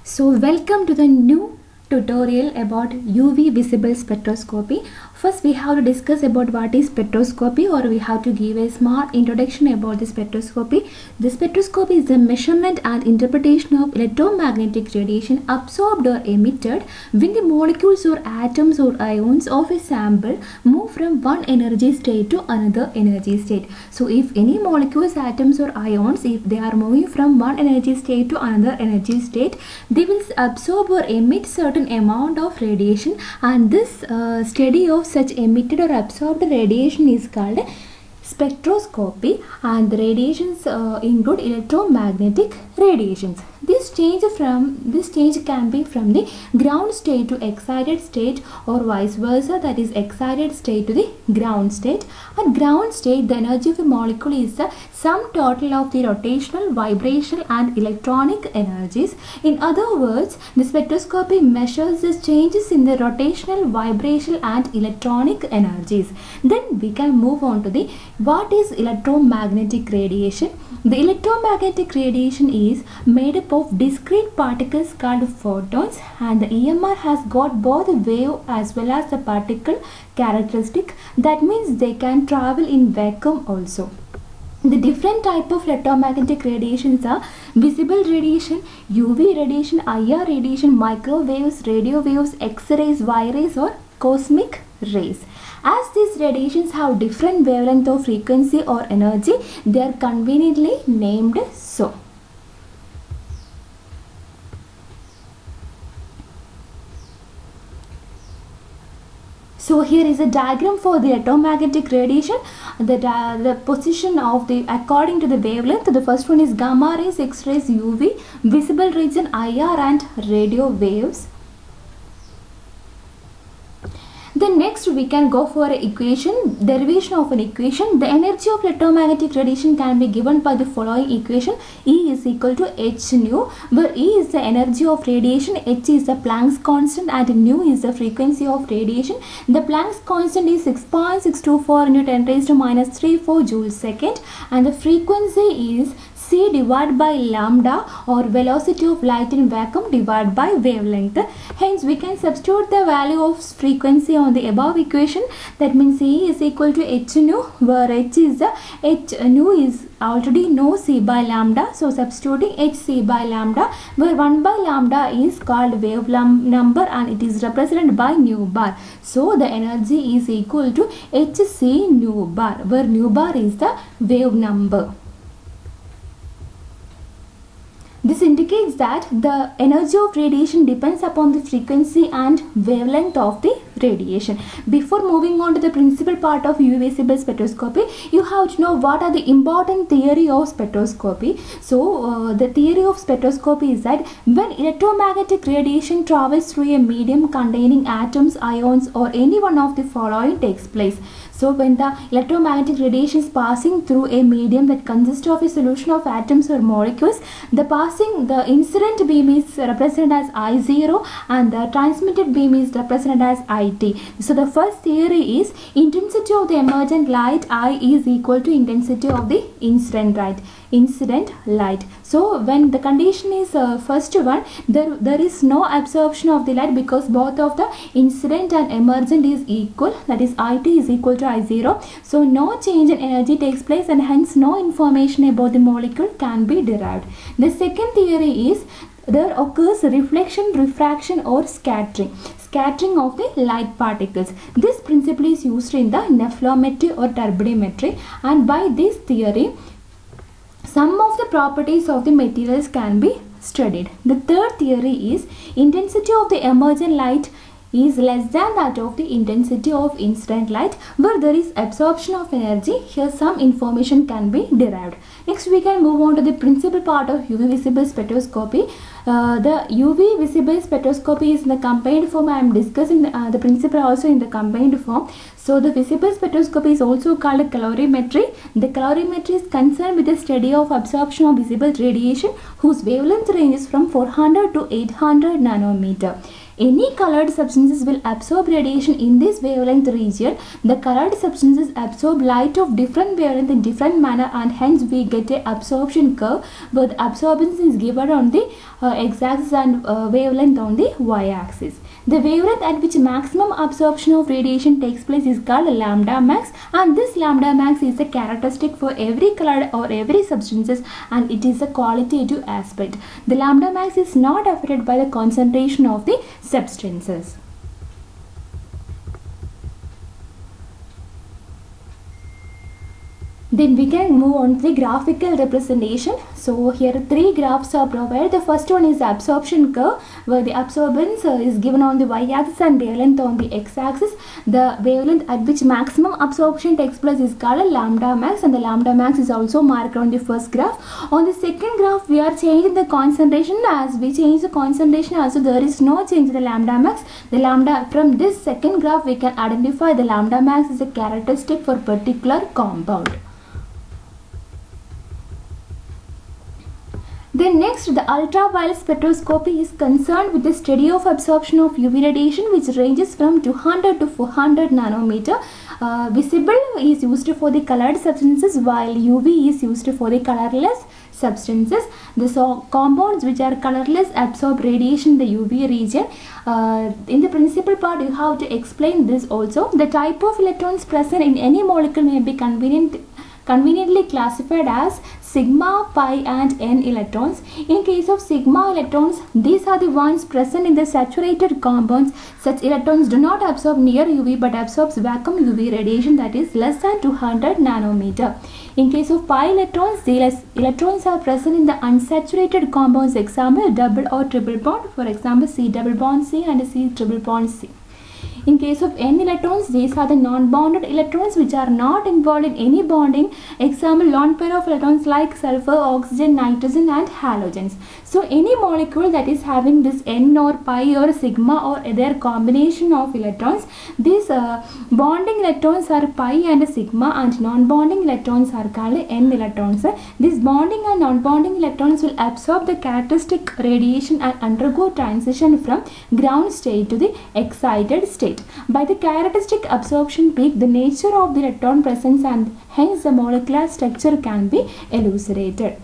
So welcome to the new tutorial about UV visible spectroscopy. First we have to discuss about what is spectroscopy, or we have to give a small introduction about the spectroscopy. The spectroscopy is the measurement and interpretation of electromagnetic radiation absorbed or emitted when the molecules or atoms or ions of a sample move from one energy state to another energy state. So if any molecules, atoms or ions, if they are moving from one energy state to another energy state, they will absorb or emit certain amount of radiation, and this study of such emitted or absorbed radiation is called spectroscopy, and the radiations include electromagnetic radiations. This change can be from the ground state to excited state, or vice versa, that is excited state to the ground state. At ground state, the energy of a molecule is the sum total of the rotational, vibrational and electronic energies. In other words, the spectroscopy measures the changes in the rotational, vibrational and electronic energies. Then we can move on to the what is electromagnetic radiation. The electromagnetic radiation is made up of discrete particles called photons, and the EMR has got both the wave as well as the particle characteristic. That means they can travel in vacuum also. The different type of electromagnetic radiations are visible radiation, UV radiation, IR radiation, microwaves, radio waves, X-rays, Y-rays or cosmic rays. As these radiations have different wavelength of frequency or energy, they are conveniently named so. So here is a diagram for the electromagnetic radiation. The position of the according to the wavelength. The first one is gamma rays, X-rays, UV, visible region IR and radio waves. Then next we can go for an equation, derivation of an equation. The energy of electromagnetic radiation can be given by the following equation. E is equal to h nu, where E is the energy of radiation, h is the Planck's constant and nu is the frequency of radiation. The Planck's constant is 6.624 into 10 raised to minus 34 joules second, and the frequency is c divided by lambda, or velocity of light in vacuum divided by wavelength. Hence we can substitute the value of frequency on the above equation. That means E is equal to h nu, where h nu is already know c by lambda. So substituting h c by lambda, where 1 by lambda is called wave number and it is represented by nu bar. So the energy is equal to h c nu bar, where nu bar is the wave number. This indicates that the energy of radiation depends upon the frequency and wavelength of the radiation. Before moving on to the principal part of UV visible spectroscopy, you have to know what are the important theory of spectroscopy. So the theory of spectroscopy is that when electromagnetic radiation travels through a medium containing atoms, ions or any one of the following takes place. So when the electromagnetic radiation is passing through a medium that consists of a solution of atoms or molecules, the incident beam is represented as I0 and the transmitted beam is represented as IT. So the first theory is intensity of the emergent light I is equal to intensity of the incident light. So when the condition is first one, there is no absorption of the light because both of the incident and emergent is equal, that is IT is equal to I0. So no change in energy takes place and hence no information about the molecule can be derived. The second theory is there occurs reflection, refraction or scattering of the light particles. This principle is used in the nephelometry or turbidimetry, and by this theory some of the properties of the materials can be studied. The third theory is intensity of the emergent light is less than that of the intensity of incident light, where there is absorption of energy. Here some information can be derived. Next we can move on to the principal part of UV visible spectroscopy. The UV visible spectroscopy is in the combined form. I am discussing the principle also in the combined form. So the visible spectroscopy is also called calorimetry. The calorimetry is concerned with the study of absorption of visible radiation whose wavelength ranges from 400 to 800 nanometer. Any colored substances will absorb radiation in this wavelength region. The colored substances absorb light of different wavelength in different manner, and hence we get a absorption curve where the absorbance is given on the x-axis and wavelength on the y-axis. The wavelength at which maximum absorption of radiation takes place is called lambda max, and this lambda max is a characteristic for every colored or every substances, and it is a qualitative aspect. The lambda max is not affected by the concentration of the substances. Then we can move on to the graphical representation. So here three graphs are provided. The first one is the absorption curve, where the absorbance is given on the y-axis and wavelength on the x-axis. The wavelength at which maximum absorption takes place is called lambda max, and the lambda max is also marked on the first graph. On the second graph, we are changing the concentration. As we change the concentration, also there is no change in the lambda max. The lambda, from this second graph, we can identify the lambda max is a characteristic for particular compound. Then next, the ultraviolet spectroscopy is concerned with the study of absorption of UV radiation, which ranges from 200 to 400 nanometer. Visible is used for the colored substances, while UV is used for the colorless substances. The compounds which are colorless absorb radiation in the UV region. In the principal part, you have to explain this also. The type of electrons present in any molecule may be conveniently classified as sigma, pi and n electrons. In case of sigma electrons, these are the ones present in the saturated compounds. Such electrons do not absorb near UV but absorbs vacuum UV radiation, that is less than 200 nanometer. In case of pi electrons, the electrons are present in the unsaturated compounds. Example, double or triple bond. For example, C double bond C and C triple bond C. In case of n electrons, these are the non-bonded electrons which are not involved in any bonding. Example, lone pair of electrons like sulfur, oxygen, nitrogen and halogens. So any molecule that is having this n or pi or sigma or their combination of electrons, these bonding electrons are pi and sigma, and non-bonding electrons are called n electrons. These bonding and non-bonding electrons will absorb the characteristic radiation and undergo transition from ground state to the excited state. By the characteristic absorption peak, the nature of the electron presence and hence the molecular structure can be elucidated.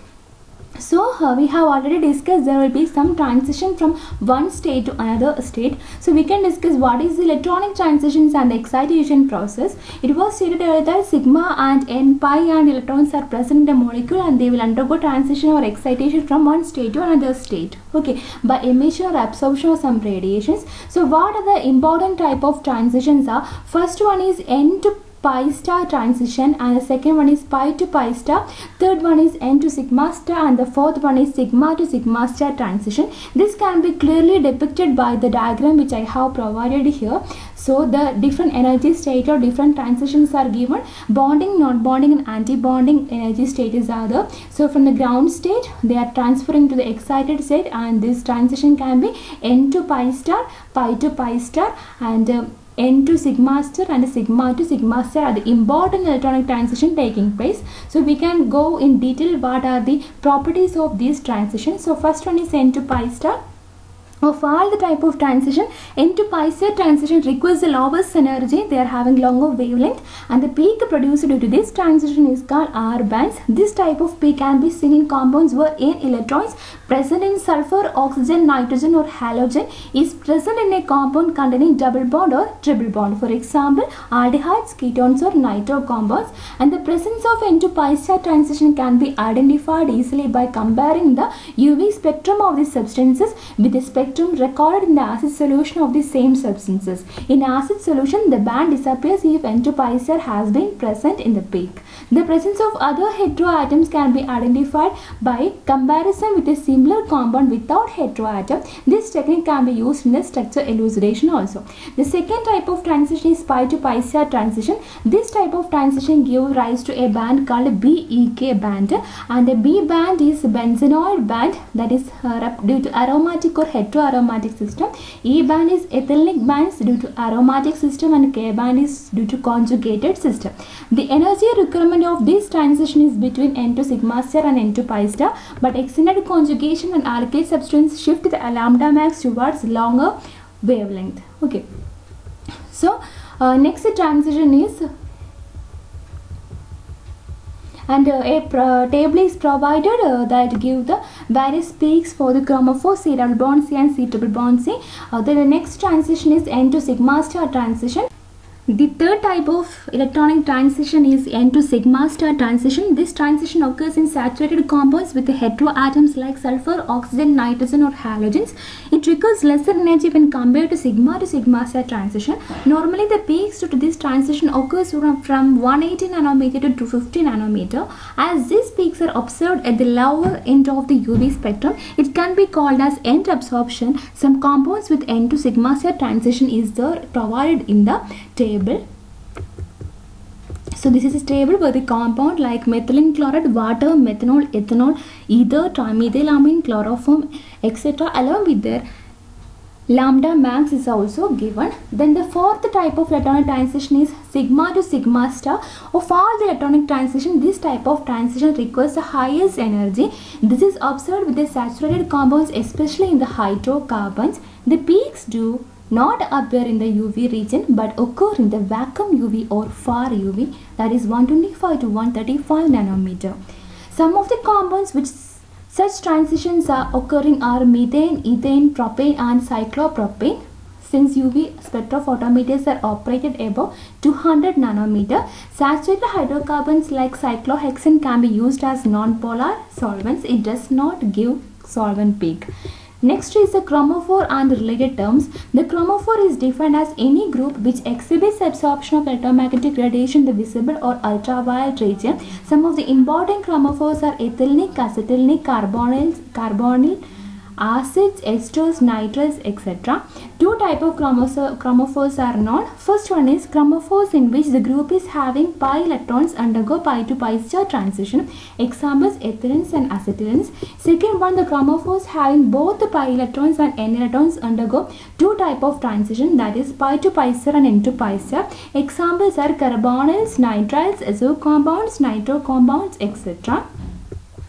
So we have already discussed there will be some transition from one state to another state. So we can discuss what is the electronic transitions and the excitation process. It was stated earlier that sigma and n, pi and electrons are present in the molecule, and they will undergo transition or excitation from one state to another state, okay, by emission or absorption of some radiations. So what are the important type of transitions are? First one is n to pi star transition, and the second one is pi to pi star, third one is n to sigma star, and the fourth one is sigma to sigma star transition. This can be clearly depicted by the diagram which I have provided here. So the different energy state or different transitions are given. Bonding, non-bonding and anti-bonding energy states are there. So from the ground state, they are transferring to the excited state, and this transition can be n to pi star, pi to pi star, and n to sigma star and sigma to sigma star are the important electronic transition taking place. So we can go in detail what are the properties of these transitions. So first one is n to pi star. Of all the type of transition, n to pi star transition requires the lowest energy. They are having longer wavelength, and the peak produced due to this transition is called R bands. This type of peak can be seen in compounds where n electrons present in sulfur, oxygen, nitrogen or halogen is present in a compound containing double bond or triple bond. For example, aldehydes, ketones or nitro compounds. And the presence of n to pi star transition can be identified easily by comparing the UV spectrum of the substances with the spectrum recorded in the acid solution of the same substances. In acid solution, the band disappears if n to pi star has been present in the peak. The presence of other heteroatoms can be identified by comparison with a similar compound without heteroatom. This technique can be used in the structure elucidation also. The second type of transition is pi to pi star transition. This type of transition gives rise to a band called BEK band, and the B band is benzenoid band, that is due to aromatic or heteroaromatic system. E band is ethylenic bands due to aromatic system, and K band is due to conjugated system. The energy requirement of this transition is between n to sigma star and n to pi star, but extended conjugation and alkane substance shift the lambda max towards longer wavelength. Okay, so next transition is, and a table is provided that give the various peaks for the chromophore C double bond C and C triple bond C. The next transition is N to sigma star transition. The third type of electronic transition is N to sigma star transition. This transition occurs in saturated compounds with heteroatoms like sulfur, oxygen, nitrogen or halogens. It requires lesser energy when compared to sigma star transition. Normally the peaks to this transition occurs from 180 nanometer to 250 nanometer. As these peaks are observed at the lower end of the UV spectrum, it can be called as end absorption. Some compounds with N to sigma star transition is there provided in the table. So this is a table where the compound like methylene chloride, water, methanol, ethanol, ether, trimethylamine, chloroform, etc. along with their lambda max is also given. Then the fourth type of electronic transition is sigma to sigma star. Of all the electronic transition, this type of transition requires the highest energy. This is observed with the saturated compounds, especially in the hydrocarbons. The peaks do not appear in the UV region but occur in the vacuum UV or far UV, that is 125 to 135 nanometer. Some of the compounds which such transitions are occurring are methane, ethane, propane and cyclopropane. Since UV spectrophotometers are operated above 200 nanometer, saturated hydrocarbons like cyclohexane can be used as non-polar solvents. It does not give solvent peak. Next is the chromophore and related terms. The chromophore is defined as any group which exhibits absorption of electromagnetic radiation in the visible or ultraviolet region. Some of the important chromophores are ethylenic, acetylenic, carbonyl, acids, esters, nitriles, etc. Two types of chromophores are known. First one is chromophores in which the group is having pi electrons undergo pi to pi star transition. Examples ethylenes and acetylenes. Second one, the chromophores having both the pi electrons and n electrons undergo two types of transition, that is pi to pi star and n to pi star. Examples are carbonyls, nitriles, azo compounds, nitro compounds, etc.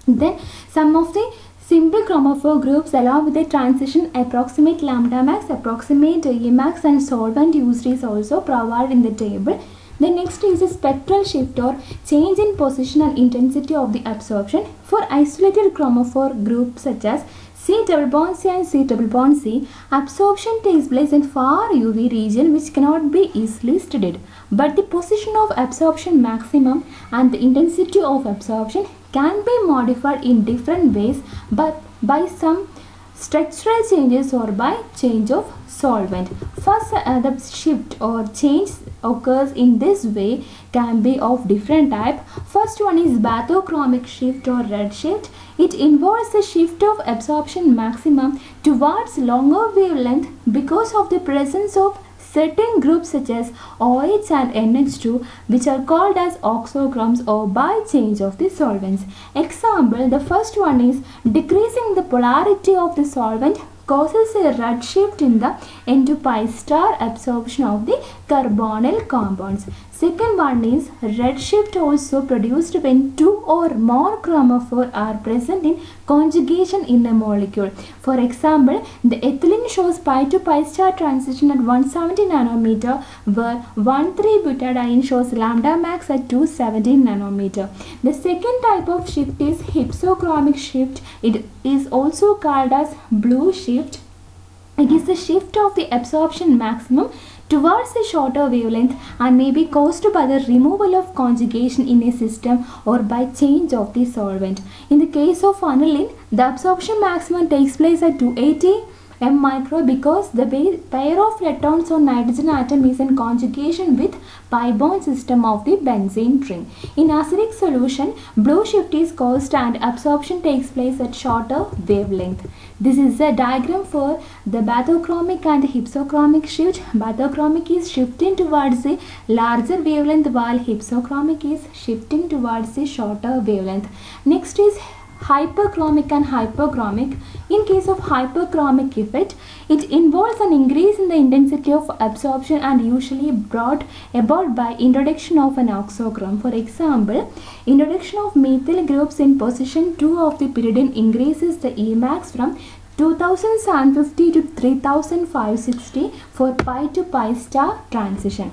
Then some of the simple chromophore groups along with the transition approximate lambda max, approximate Emax and solvent used is also provided in the table. The next is a spectral shift or change in position and intensity of the absorption. For isolated chromophore groups such as C double bond C and C double bond C, absorption takes place in far UV region which cannot be easily studied. But the position of absorption maximum and the intensity of absorption can be modified in different ways, but by some structural changes or by change of solvent. First, the shift or change occurs in this way can be of different type. First one is bathochromic shift or red shift. It involves the shift of absorption maximum towards longer wavelength because of the presence of certain groups such as OH and NH2 which are called as oxochrons or by change of the solvents. Example, the first one is decreasing the polarity of the solvent causes a red shift in the N to pi star absorption of the carbonyl compounds. Second one is red shift also produced when two or more chromophores are present in conjugation in a molecule. For example, the ethylene shows pi to pi star transition at 170 nanometer where 1,3-butadiene shows lambda max at 270 nanometer. The second type of shift is hypsochromic shift. It is also called as blue shift. It is the shift of the absorption maximum towards a shorter wavelength and may be caused by the removal of conjugation in a system or by change of the solvent. In the case of aniline, the absorption maximum takes place at 280 m micro because the pair of electrons on nitrogen atom is in conjugation with pi bond system of the benzene ring. In acidic solution, blue shift is caused and absorption takes place at shorter wavelength. This is a diagram for the bathochromic and hypsochromic shift. Bathochromic is shifting towards the larger wavelength while hypsochromic is shifting towards the shorter wavelength. Next is hyperchromic and hypochromic. In case of hyperchromic effect, it involves an increase in the intensity of absorption and usually brought about by introduction of an oxochron. For example, introduction of methyl groups in position 2 of the pyridine increases the Emax from 2750 to 3560 for pi to pi star transition.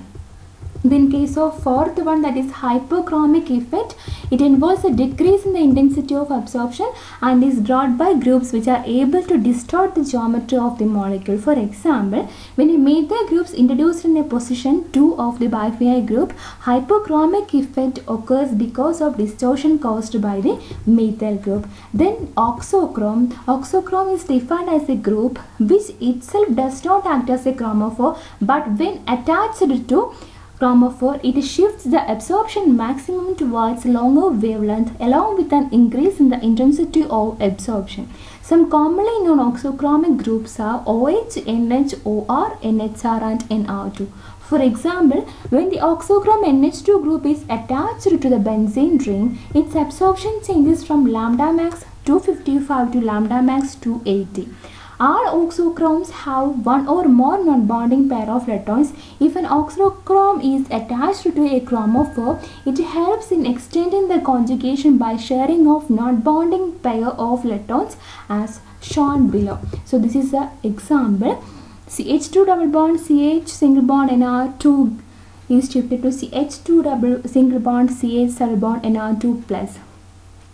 In case of fourth one, that is hyperchromic effect, it involves a decrease in the intensity of absorption and is brought by groups which are able to distort the geometry of the molecule. For example, when a methyl group is introduced in a position 2 of the biphenols group, hyperchromic effect occurs because of distortion caused by the methyl group. Then oxochrome. Oxochrome is defined as a group which itself does not act as a chromophore, but when attached to chromophore, it shifts the absorption maximum towards longer wavelength along with an increase in the intensity of absorption. Some commonly known oxochromic groups are OH, NH, OR, NHR and NR2. For example, when the oxochrome NH2 group is attached to the benzene ring, its absorption changes from lambda max 255 to lambda max 280. All oxochromes have one or more non-bonding pair of electrons. If an oxochrome is attached to a chromophore, it helps in extending the conjugation by sharing of non-bonding pair of electrons as shown below. So this is an example. CH2 double bond CH single bond NR2 is shifted to CH2 double single bond CH double bond NR2 plus.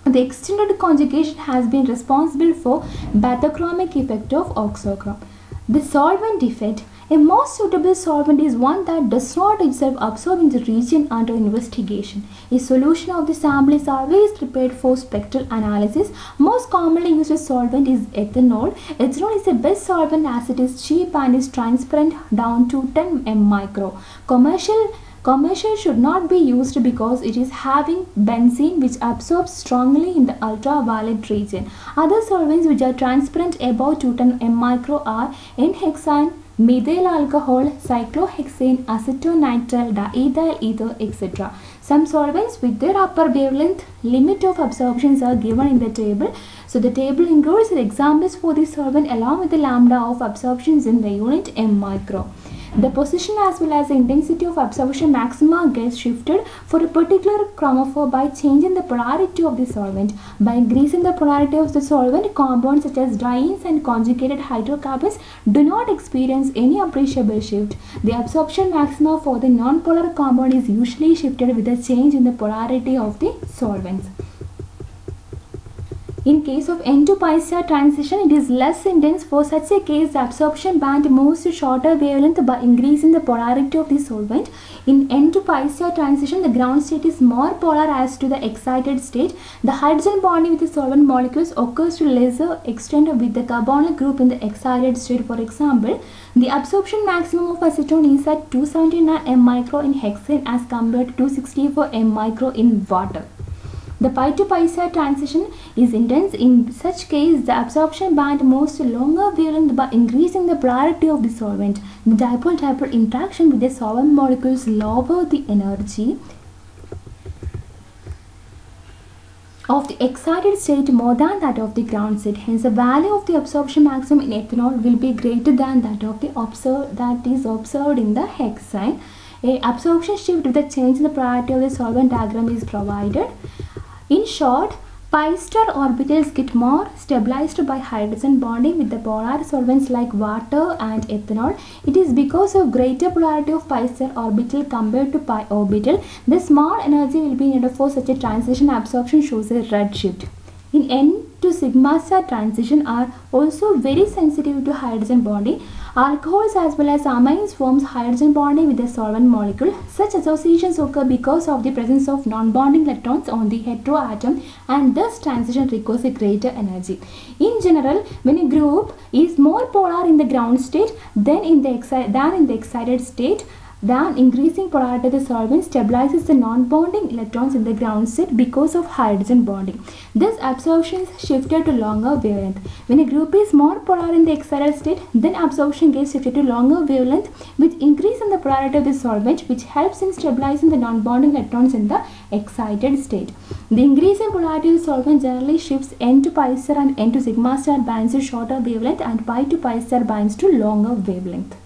The extended conjugation has been responsible for bathochromic effect of oxochrome. The solvent effect. A more suitable solvent is one that does not itself absorb in the region under investigation. A solution of the sample is always prepared for spectral analysis. Most commonly used solvent is ethanol. Ethanol is the best solvent as it is cheap and is transparent down to 10 micro. Commercial should not be used because it is having benzene which absorbs strongly in the ultraviolet region. Other solvents which are transparent above 210 micro are N-hexane, methyl alcohol, cyclohexane, acetonitrile, diethyl ether, etc. Some solvents with their upper wavelength limit of absorptions are given in the table. So the table includes the examples for the solvent along with the lambda of absorptions in the unit m micro. The position as well as the intensity of absorption maxima gets shifted for a particular chromophore by changing the polarity of the solvent. By increasing the polarity of the solvent, compounds such as dienes and conjugated hydrocarbons do not experience any appreciable shift. The absorption maxima for the nonpolar compound is usually shifted with a change in the polarity of the solvents. In case of N to pi star transition, it is less intense. For such a case, the absorption band moves to shorter wavelength by increasing the polarity of the solvent. In N to pi star transition, the ground state is more polar as to the excited state. The hydrogen bonding with the solvent molecules occurs to lesser extent with the carbonyl group in the excited state. For example, the absorption maximum of acetone is at 279 m micro in hexane as compared to 264 m micro in water. The pi to pi star transition is intense. In such case, the absorption band moves to longer wavelength by increasing the polarity of the solvent. The dipole-dipole interaction with the solvent molecules lower the energy of the excited state more than that of the ground state. Hence, the value of the absorption maximum in ethanol will be greater than that of the observed in the hexane. A absorption shift with the change in the polarity of the solvent diagram is provided. In short, pi star orbitals get more stabilized by hydrogen bonding with the polar solvents like water and ethanol. It is because of greater polarity of pi star orbital compared to pi orbital. The small energy will be needed for such a transition. Absorption shows a red shift. In N to sigma star transition are also very sensitive to hydrogen bonding. Alcohols as well as amines forms hydrogen bonding with the solvent molecule. Such associations occur because of the presence of non-bonding electrons on the heteroatom, and thus transition requires a greater energy. In general, when a group is more polar in the ground state than in the excited state, then increasing polarity of the solvent stabilizes the non-bonding electrons in the ground state because of hydrogen bonding. Thus, absorption is shifted to longer wavelength. When a group is more polar in the excited state, then absorption gets shifted to longer wavelength with increase in the polarity of the solvent, which helps in stabilizing the non-bonding electrons in the excited state. The increase in polarity of the solvent generally shifts N to pi star and N to sigma star bands to shorter wavelength and pi to pi star bands to longer wavelength.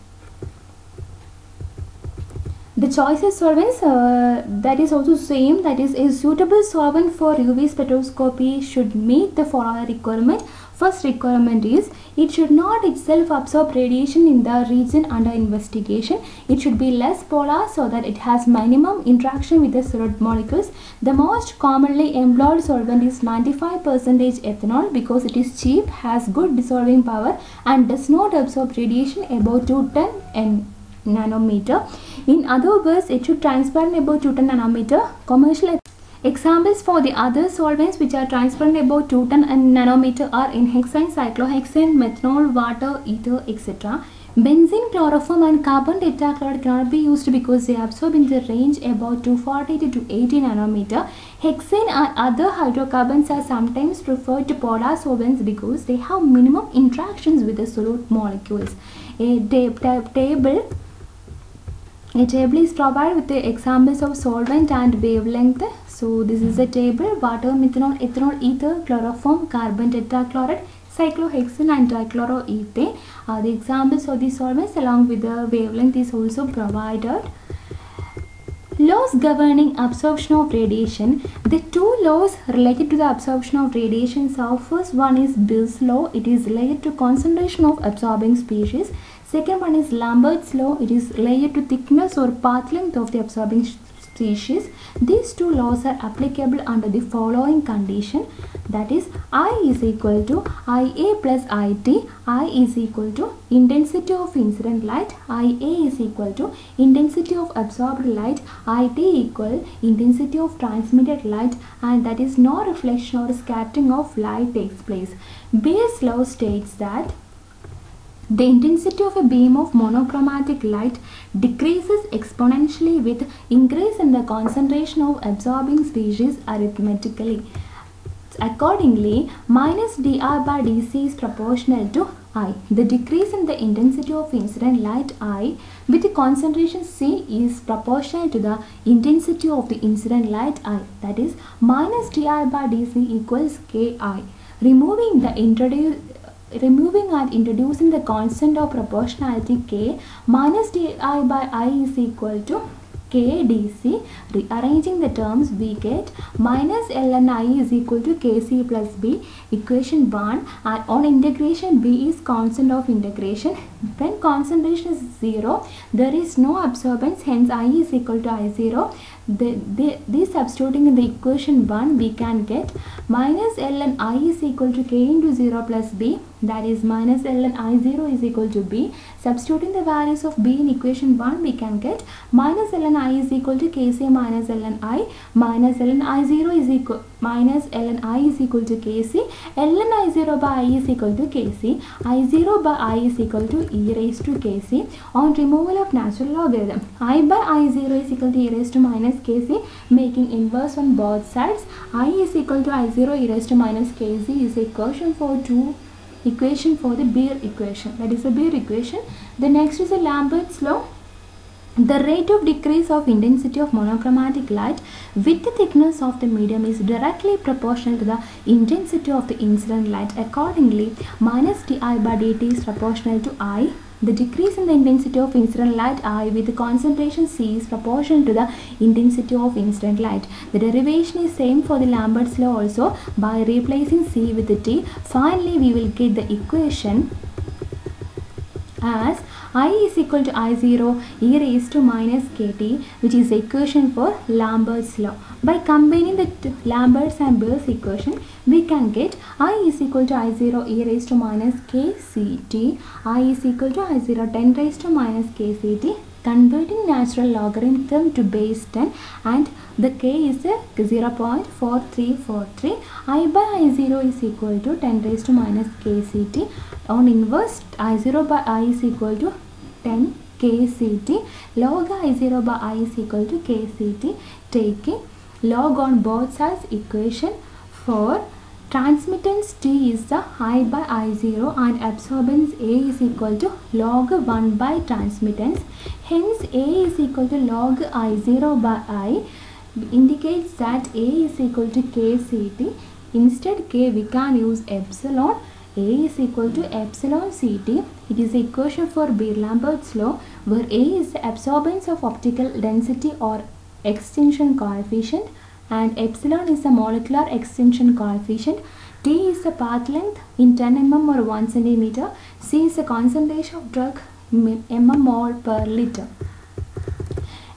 The choice of solvents, that is also same, that is a suitable solvent for UV spectroscopy should meet the following requirement. First requirement is it should not itself absorb radiation in the region under investigation. It should be less polar so that it has minimum interaction with the solid molecules. The most commonly employed solvent is 95% ethanol because it is cheap, has good dissolving power and does not absorb radiation above 210 nanometer. In other words, it should transparent above 210 nanometer. Commercial examples for the other solvents which are transparent above 210 nanometer are in hexane, cyclohexane, methanol, water, ether, etc. Benzene, chloroform and carbon tetrachloride cannot be used because they absorb in the range about 240 to 280 nanometer. Hexane and other hydrocarbons are sometimes preferred to polar solvents because they have minimum interactions with the solute molecules. A table is provided with the examples of solvent and wavelength. So this is a table: water, methanol, ethanol, ether, chloroform, carbon tetrachloride, cyclohexane and trichloroethane are the examples of the solvents. Along with the wavelength is also provided. Laws governing absorption of radiation. The two laws related to the absorption of radiation are: first one is Bill's law. It is related to concentration of absorbing species. Second one is Lambert's law. It is related to thickness or path length of the absorbing species. These two laws are applicable under the following condition, that is I is equal to IA plus IT. I is equal to intensity of incident light. IA is equal to intensity of absorbed light. IT equal intensity of transmitted light, and that is no reflection or scattering of light takes place. Bayes' law states that the intensity of a beam of monochromatic light decreases exponentially with increase in the concentration of absorbing species arithmetically. Accordingly, minus dr by dc is proportional to I. The decrease in the intensity of incident light I with the concentration C is proportional to the intensity of the incident light I. That is, minus dr by dc equals Ki. Removing and introducing the constant of proportionality K, minus di by I is equal to K dc. Rearranging the terms, we get minus ln I is equal to Kc plus B, equation 1, and on integration B is constant of integration. When concentration is 0, there is no absorbance, hence I is equal to I0. This substituting in the equation 1, we can get minus ln I is equal to K into 0 plus B, that is minus ln I0 is equal to B. Substituting the values of B in equation 1, we can get minus ln I is equal to Kc minus ln I, minus ln I0 is equal minus ln I is equal to Kc, ln I0 by I is equal to Kc, I0 by I is equal to e raised to Kc. On removal of natural logarithm, I by I0 is equal to e raised to minus Kc, making inverse on both sides. I is equal to I0 e raised to minus Kc is equation for the Beer equation. That is the Beer equation. The next is the Lambert's law. The rate of decrease of intensity of monochromatic light with the thickness of the medium is directly proportional to the intensity of the incident light. Accordingly, minus di by dt is proportional to I. The decrease in the intensity of incident light I with the concentration C is proportional to the intensity of incident light. The derivation is same for the Lambert's law also. By replacing C with the T, finally we will get the equation as I is equal to I0 e raised to minus Kt, which is the equation for Lambert's law. By combining the Lambert's and Beer's equation, we can get I is equal to I0 e raised to minus Kct, I is equal to I0 10 raised to minus Kct, converting natural logarithm to base 10, and the K is 0.4343. I by I0 is equal to 10 raised to minus Kct. On inverse, I0 by I is equal to 10 Kct. Log I0 by I is equal to Kct. Taking log on both sides, equation for transmittance T is the I by I0 and absorbance A is equal to log 1 by transmittance. Hence A is equal to log I0 by I indicates that A is equal to Kct. Instead K we can use epsilon. A is equal to epsilon Ct. It is the equation for Beer-Lambert's law, where A is the absorbance of optical density or extinction coefficient and epsilon is the molecular extinction coefficient. T is the path length in 10 mm or 1 cm. C is the concentration of drug mm mole per liter.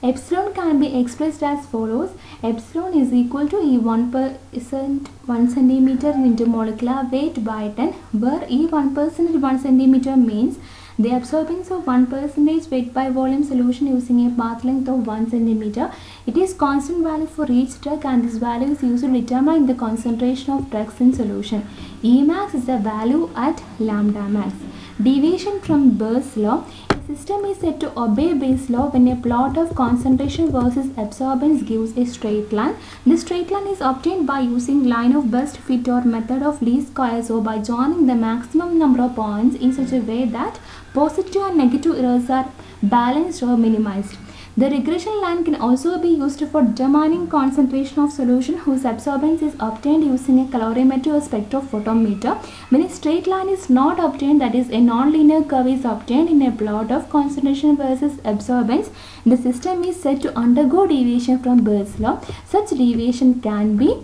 Epsilon can be expressed as follows. Epsilon is equal to E 1% 1 cm into molecular weight by 10, where E 1% 1 cm means the absorbance of 1% weight by volume solution using a path length of 1 cm. It is constant value for each drug, and this value is used to determine the concentration of drugs in solution. Emax is the value at lambda max. Deviation from Beer's law. A system is said to obey Beer's law when a plot of concentration versus absorbance gives a straight line. This straight line is obtained by using line of best fit or method of least squares, or by joining the maximum number of points in such a way that positive and negative errors are balanced or minimized. The regression line can also be used for determining concentration of solution whose absorbance is obtained using a calorimeter or spectrophotometer. When a straight line is not obtained, that is, a non-linear curve is obtained in a plot of concentration versus absorbance, the system is said to undergo deviation from Beer's law. Such deviation can be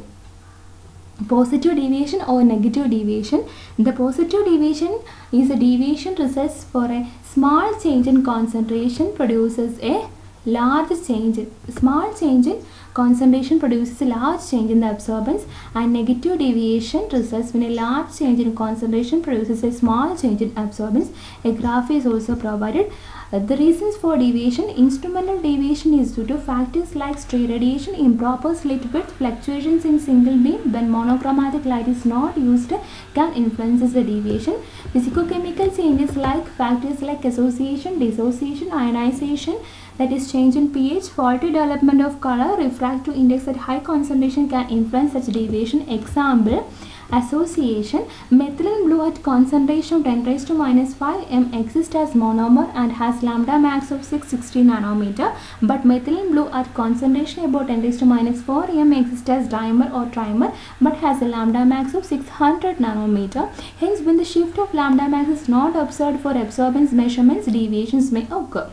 positive deviation or negative deviation. The positive deviation is a deviation results for a small change in concentration produces a large change. Small change in concentration produces a large change in the absorbance, and negative deviation results when a large change in concentration produces a small change in absorbance. A graph is also provided. The reasons for deviation. Instrumental deviation is due to factors like stray radiation, improper slit width, fluctuations in single beam when monochromatic light is not used can influence the deviation. Physicochemical changes like factors like association, dissociation, ionization, that is change in pH, faulty development of color, refractive index at high concentration can influence such deviation. Example, association. Methylene blue at concentration of 10 raised to minus 5 m exists as monomer and has lambda max of 660 nanometer, but methylene blue at concentration about 10 raised to minus 4 m exists as dimer or trimer but has a lambda max of 600 nanometer. Hence, when the shift of lambda max is not observed for absorbance measurements, deviations may occur.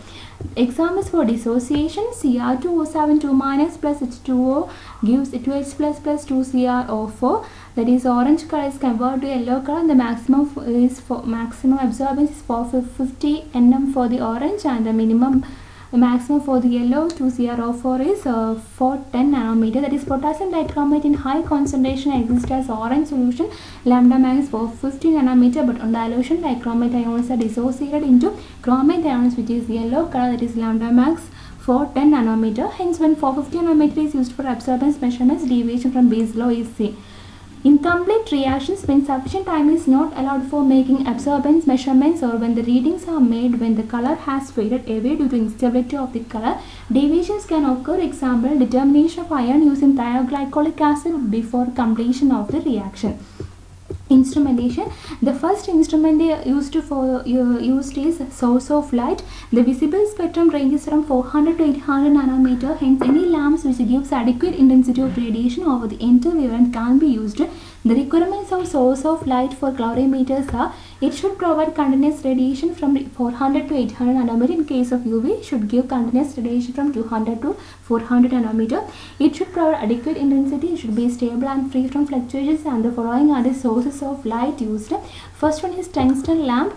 Examples for dissociation: Cr2O7 2- plus H2O gives 2H plus 2CrO4. That is, orange color is converted to yellow color, and the maximum absorbance is 450 nm for the orange, and the maximum for the yellow 2CrO4 is 410 nanometer. That is, potassium dichromate in high concentration exists as orange solution, lambda max 450 nanometer, but on dilution dichromate ions are dissociated into chromate ions, which is yellow color, that is lambda max 410 nanometer. Hence, when 450 nanometer is used for absorbance measurements, deviation from Beer's law is C. Incomplete reactions: when sufficient time is not allowed for making absorbance measurements, or when the readings are made when the color has faded away due to instability of the color, deviations can occur. Example, determination of iron using thioglycolic acid before completion of the reaction. Instrumentation: the first instrument used is source of light. The visible spectrum ranges from 400 to 800 nanometer. Hence, any lamps which gives adequate intensity of radiation over the entire wavelength can be used. The requirements of source of light for colorimeters are: it should provide continuous radiation from 400 to 800 nanometer. In case of UV, should give continuous radiation from 200 to 400 nanometer. It should provide adequate intensity. It should be stable and free from fluctuations. And the following are the sources of light used. First one is tungsten lamp.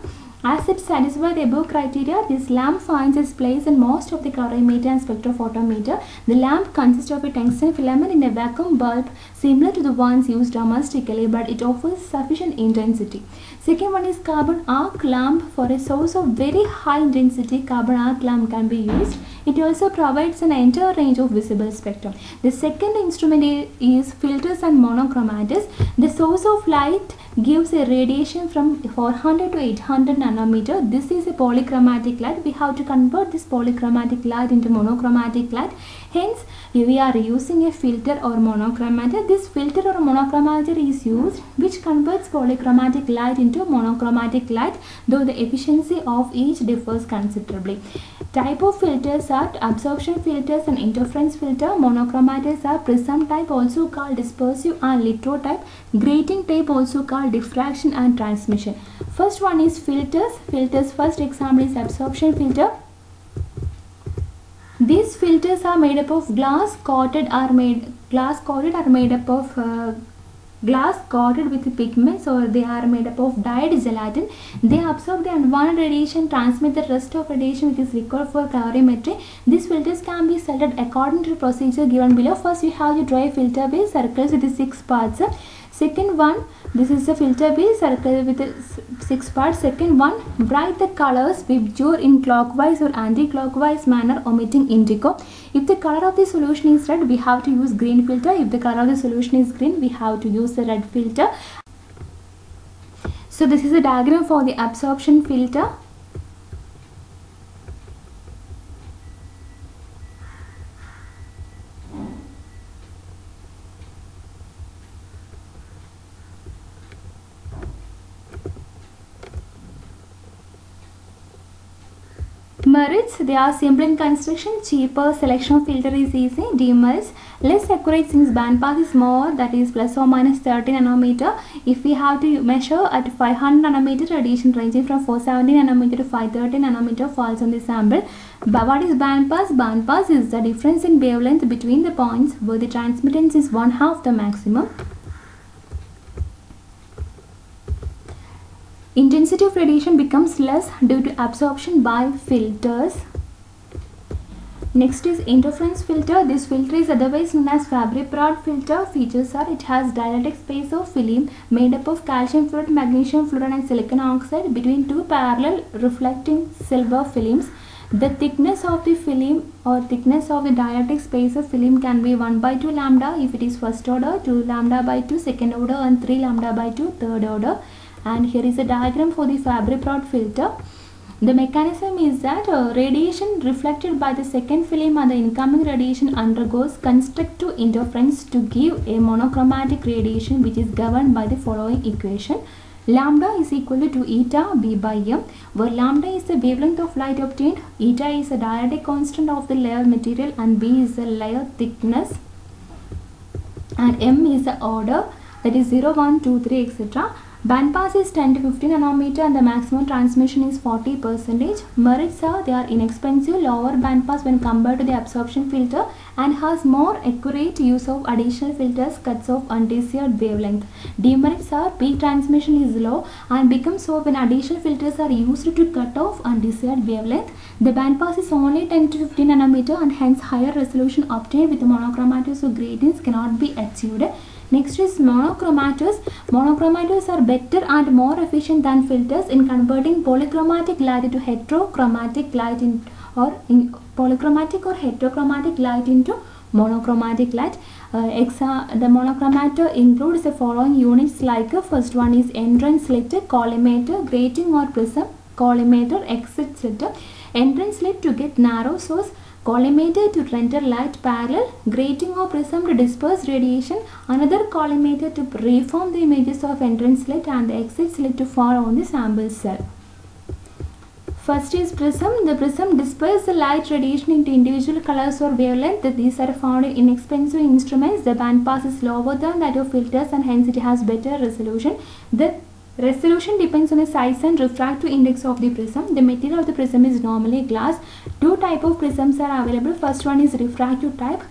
As it satisfies the above criteria, this lamp finds its place in most of the colorimeter and spectrophotometer. The lamp consists of a tungsten filament in a vacuum bulb similar to the ones used domestically, but it offers sufficient intensity. Second one is carbon arc lamp. For a source of very high intensity, carbon arc lamp can be used. It also provides an entire range of visible spectrum. The second instrument is filters and monochromatics. The source of light gives a radiation from 400 to 800 nanometer. This is a polychromatic light. We have to convert this polychromatic light into monochromatic light. Hence, we are using a filter or monochromator. This filter or monochromator is used which converts polychromatic light into monochromatic light, though the efficiency of each differs considerably. Type of filters are absorption filters and interference filter. Monochromators are prism type, also called dispersive, and lithotype. Grating type, also called diffraction and transmission. First one is filters. Filters, first example is absorption filter. These filters are made up of glass coated, are made up of glass coated with pigments, or they are made up of dyed gelatin. They absorb the unwanted radiation, transmit the rest of radiation which is required for colorimetry. These filters can be selected according to the procedure given below. First we have the dry filter base circles with the 6 parts. Second one, this is the filter base circle with the 6 parts. Second one, write the colors with pure in clockwise or anti-clockwise manner omitting indigo. If the color of the solution is red, we have to use green filter. If the color of the solution is green, we have to use the red filter. So this is a diagram for the absorption filter. Merits, they are simple in construction, cheaper, selection of filter is easy. Demerits, less accurate since bandpass is more, that is plus or minus 30 nanometer. If we have to measure at 500 nanometer, radiation ranging from 470 nanometer to 530 nanometer falls on the sample. But what is bandpass? Bandpass is the difference in wavelength between the points where the transmittance is 1/2 the maximum. Intensity of radiation becomes less due to absorption by filters. Next is interference filter. This filter is otherwise known as Fabry-Perot filter. Features are, it has dielectric space of film made up of calcium fluoride, magnesium fluoride and silicon oxide between two parallel reflecting silver films. The thickness of the film or thickness of the dielectric space of film can be 1/2 lambda if it is first order, 2 lambda by 2 second order and 3 lambda by 2 third order. And here is a diagram for the Fabry-Perot filter. The mechanism is that radiation reflected by the second film and the incoming radiation undergoes constructive interference to give a monochromatic radiation which is governed by the following equation. Lambda is equal to eta b by m, where lambda is the wavelength of light obtained, eta is the dielectric constant of the layer material and b is the layer thickness and m is the order, that is 0, 1, 2, 3 etc. Bandpass is 10 to 15 nanometer and the maximum transmission is 40%. Merits are, they are inexpensive, lower bandpass when compared to the absorption filter and has more accurate use of additional filters, cuts off undesired wavelength. Demerits are, peak transmission is low and becomes so when additional filters are used to cut off undesired wavelength. The bandpass is only 10 to 15 nanometer and hence higher resolution obtained with monochromators, so gradients cannot be achieved. Next is monochromators. Monochromators are better and more efficient than filters in converting polychromatic light to heterochromatic light polychromatic or heterochromatic light into monochromatic light. The monochromator includes the following units like first one is entrance slit, collimator, grating or prism, collimator, exit slit, entrance slit to get narrow source, collimator to render light parallel, grating or prism to disperse radiation, another collimator to reform the images of entrance slit and the exit slit to fall on the sample cell. First is prism. The prism disperses the light radiation into individual colors or wavelength. These are found in inexpensive instruments. The bandpass is lower than that of filters and hence it has better resolution. The resolution depends on the size and refractive index of the prism. The material of the prism is normally glass. Two types of prisms are available. First one is refractive type.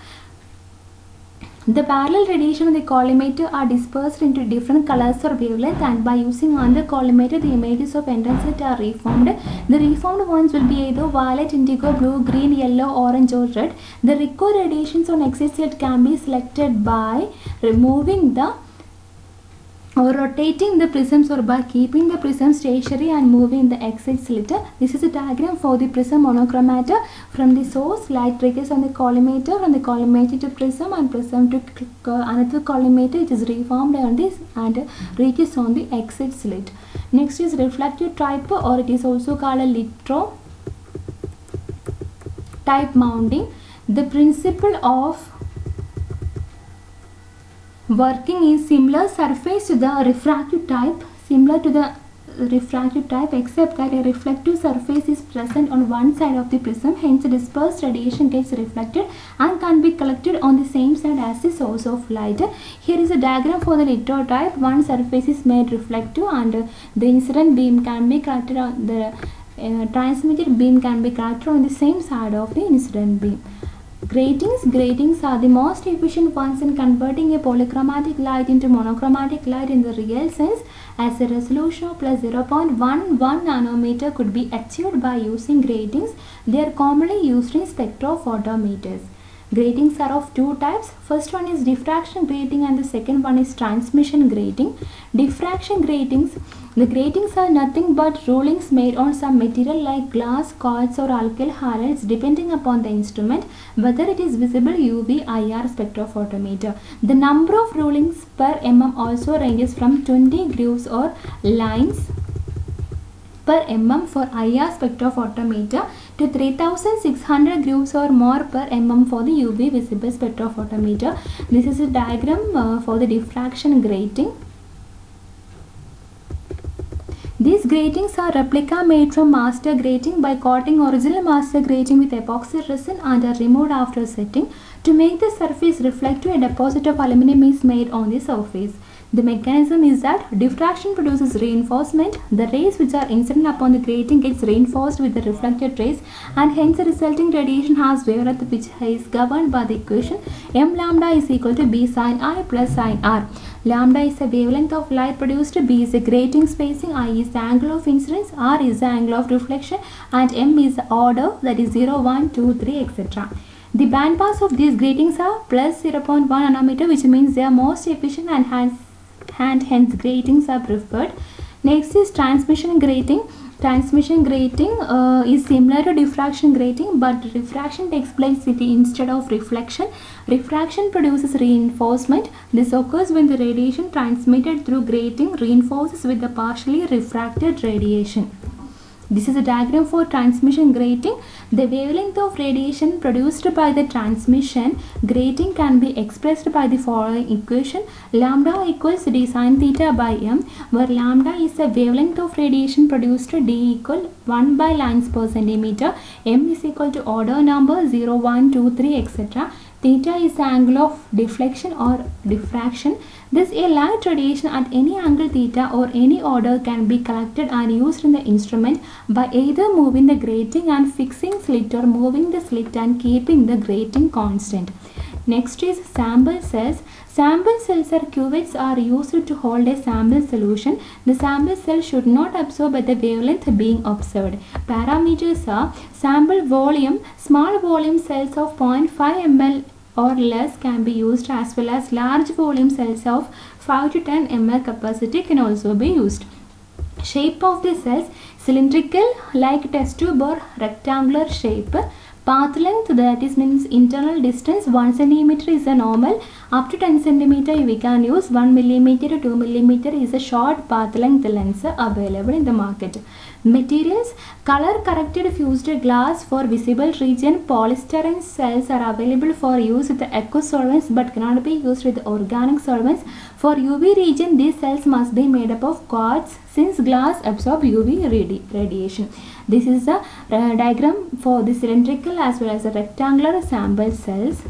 The parallel radiation of the collimator are dispersed into different colors or wavelength and by using on the collimator the images of entrance slit are reformed. The reformed ones will be either violet, indigo, blue, green, yellow, orange or red. The required radiations on exit slit can be selected by removing the or rotating the prisms or by keeping the prism stationary and moving the exit slit. This is a diagram for the prism monochromator. From the source, light triggers on the collimator, from the collimator to prism and prism to another collimator. It is reformed on this and reaches on the exit slit. Next is reflective type, or it is also called a litho type mounting. The principle of working is similar surface to the refractive type, except that a reflective surface is present on one side of the prism, hence dispersed radiation gets reflected and can be collected on the same side as the source of light. Here is a diagram for the litho type. One surface is made reflective and the incident beam can be collected on the transmitted beam can be collected on the same side of the incident beam. Gratings are the most efficient ones in converting a polychromatic light into monochromatic light in the real sense, as a resolution of plus 0.11 nanometer could be achieved by using gratings. They are commonly used in spectrophotometers. Gratings are of two types. First one is diffraction grating and the second one is transmission grating. Diffraction gratings. The gratings are nothing but rulings made on some material like glass, quartz or alkyl halides depending upon the instrument, whether it is visible UV, IR spectrophotometer. The number of rulings per mm also ranges from 20 grooves or lines per mm for IR spectrophotometer to 3600 grooves or more per mm for the UV visible spectrophotometer. This is a diagram for the diffraction grating. These gratings are replica made from master grating by coating original master grating with epoxy resin and are removed after setting. To make the surface reflective, a deposit of aluminum is made on the surface. The mechanism is that diffraction produces reinforcement. The rays which are incident upon the grating gets reinforced with the reflected rays, and hence the resulting radiation has wavelength which is governed by the equation m lambda is equal to b sin I plus sin r. Lambda is the wavelength of light produced, b is the grating spacing, I is the angle of incidence, r is the angle of reflection, and m is the order, that is 0, 1, 2, 3, etc. The bandpass of these gratings are plus 0.1 nanometer, which means they are most efficient and hence gratings are preferred. Next is transmission grating. Transmission grating is similar to diffraction grating, but refraction takes place instead of reflection. Refraction produces reinforcement. This occurs when the radiation transmitted through grating reinforces with the partially refracted radiation. This is a diagram for transmission grating. The wavelength of radiation produced by the transmission grating can be expressed by the following equation. Lambda equals d sin theta by m, where lambda is the wavelength of radiation produced, d equal 1 by lines per centimeter, m is equal to order number 0, 1, 2, 3, etc. Theta is the angle of deflection or diffraction. Thus, a light radiation at any angle theta or any order can be collected and used in the instrument by either moving the grating and fixing slit or moving the slit and keeping the grating constant. Next is sample cells. Sample cells or cuvettes are used to hold a sample solution. The sample cell should not absorb at the wavelength being observed. Parameters are sample volume. Small volume cells of 0.5 ml or less can be used, as well as large volume cells of 5 to 10 ml capacity can also be used. Shape of the cells: cylindrical like test tube or rectangular shape. Path length, that is means internal distance, 1 cm is a normal. Up to 10 cm we can use. 1 mm to 2 mm is a short path length lens available in the market. Materials: color corrected fused glass for visible region. Polystyrene cells are available for use with aqueous solvents but cannot be used with organic solvents. For UV region, these cells must be made up of quartz, since glass absorbs UV radiation. This is the diagram for the cylindrical as well as the rectangular sample cells.